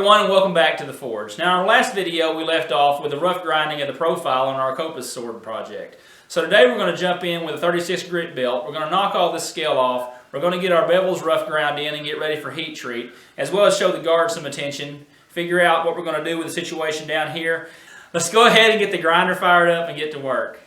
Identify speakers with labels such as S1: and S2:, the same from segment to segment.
S1: everyone, and welcome back to the Forge. Now in our last video we left off with a rough grinding of the profile on our Kopis sword project. So today we're going to jump in with a 36 grit belt. We're going to knock all this scale off. We're going to get our bevels rough ground in and get ready for heat treat, as well as show the guard some attention, figure out what we're going to do with the situation down here. Let's go ahead and get the grinder fired up and get to work.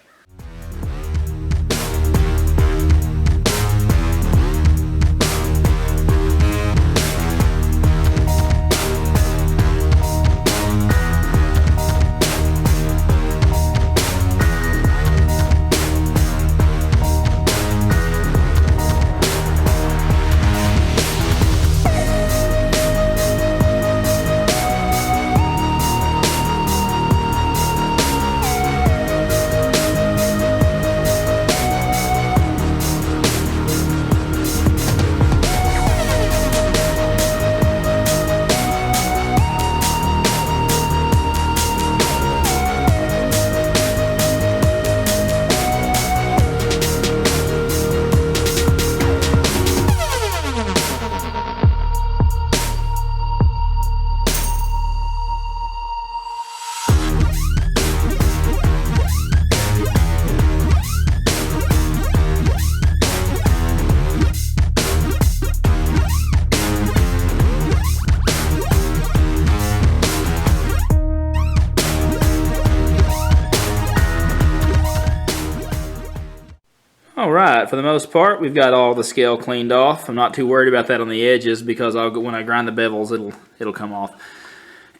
S1: Alright, for the most part, we've got all the scale cleaned off. I'm not too worried about that on the edges because when I grind the bevels, it'll come off.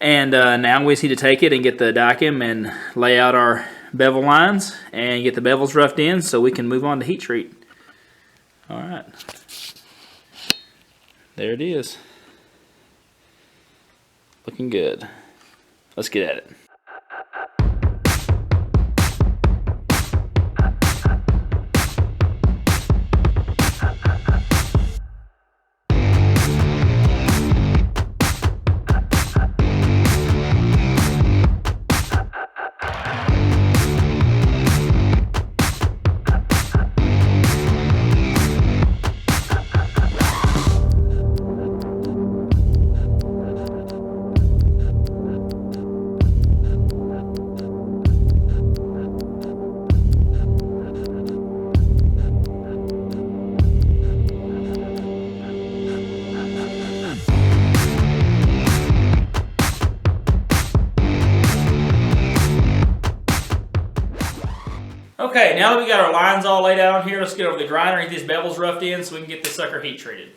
S1: And now we just need to take it and get the dicam and lay out our bevel lines and get the bevels roughed in so we can move on to heat treat. Alright, there it is. Looking good. Let's get at it. Okay, now that we got our lines all laid out here, let's get over the grinder and get these bevels roughed in so we can get this sucker heat treated.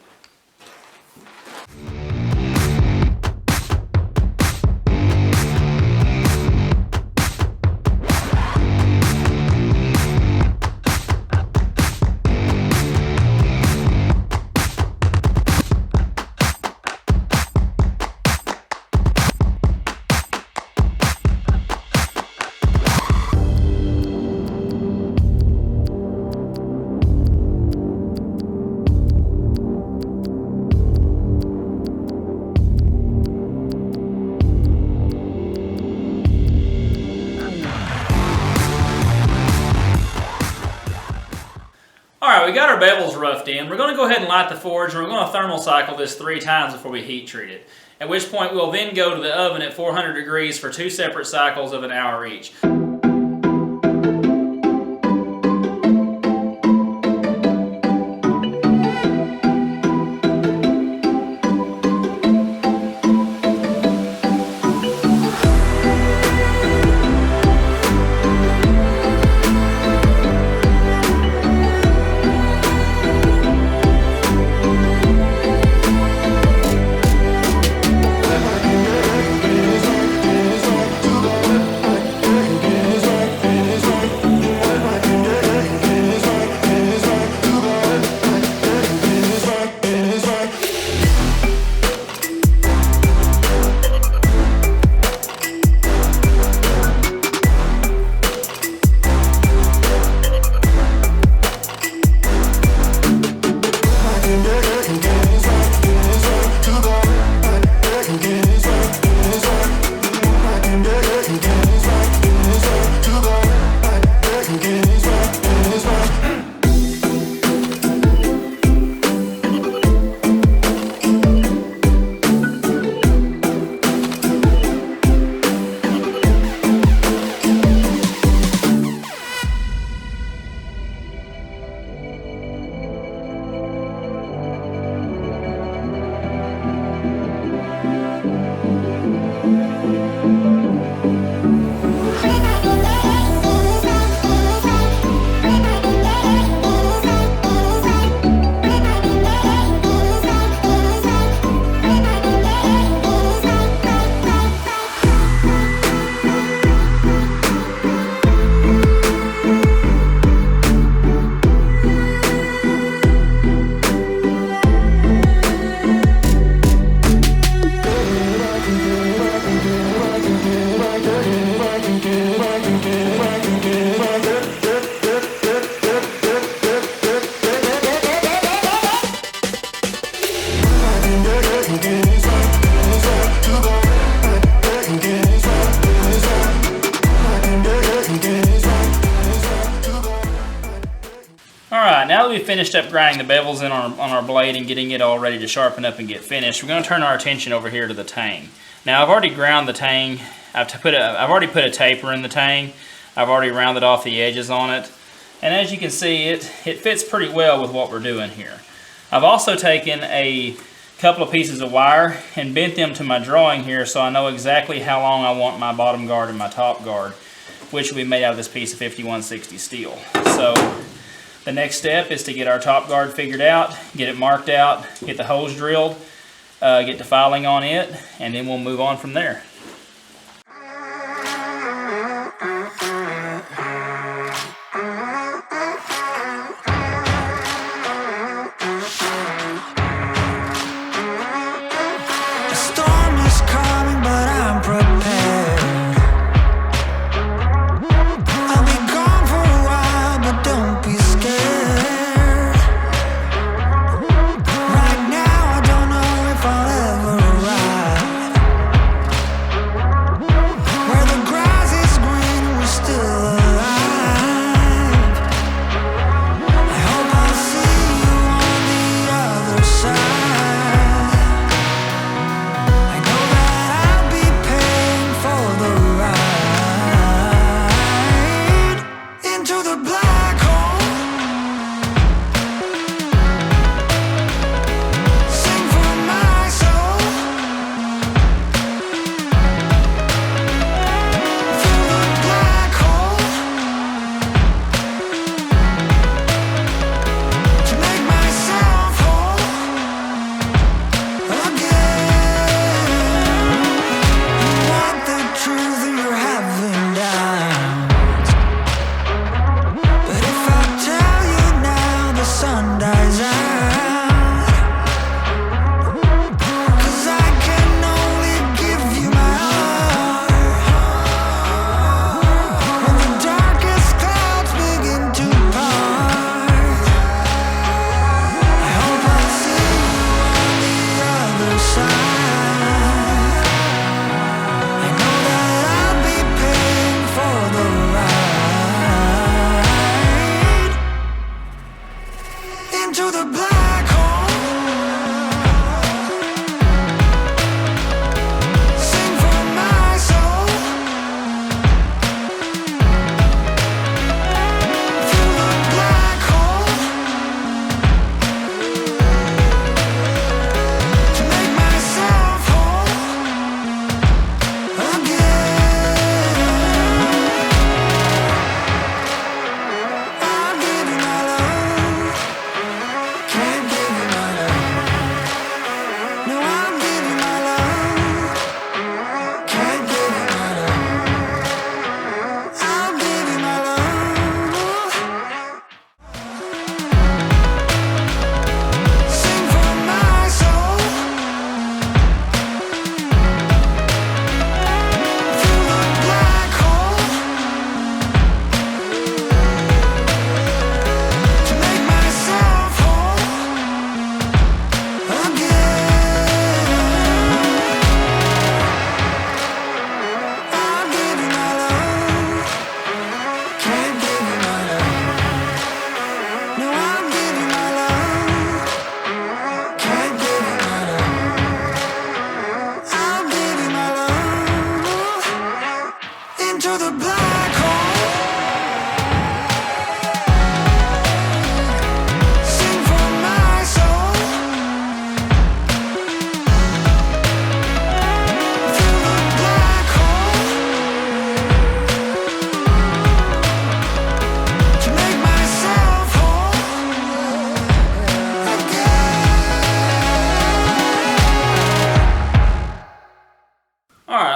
S1: Alright, we got our bevels roughed in. We're going to go ahead and light the forge, and we're going to thermal cycle this 3 times before we heat treat it. At which point we'll then go to the oven at 400 degrees for 2 separate cycles of an hour each. Alright, now that we've finished up grinding the bevels in on our blade and getting it all ready to sharpen up and get finished, we're going to turn our attention over here to the tang. Now I've already ground the tang. I've already put a taper in the tang. I've already rounded off the edges on it. And as you can see, it fits pretty well with what we're doing here. I've also taken a couple of pieces of wire and bent them to my drawing here so I know exactly how long I want my bottom guard and my top guard, which will be made out of this piece of 5160 steel. So the next step is to get our top guard figured out, get it marked out, get the holes drilled, get the filing on it, and then we'll move on from there.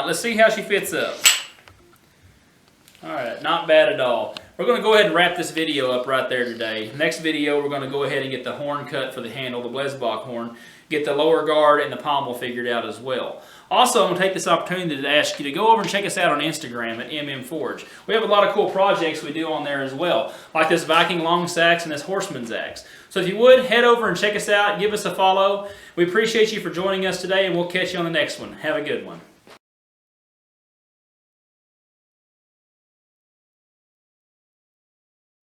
S1: Let's see how she fits up. Alright, not bad at all. We're going to go ahead and wrap this video up right there today. Next video, we're going to go ahead and get the horn cut for the handle, the Blesbach horn, get the lower guard and the pommel figured out as well. Also, I'm going to take this opportunity to ask you to go over and check us out on Instagram at mmforge. We have a lot of cool projects we do on there as well, like this Viking long sax and this Horseman's axe. So if you would, head over and check us out, give us a follow. We appreciate you for joining us today, and we'll catch you on the next one. Have a good one.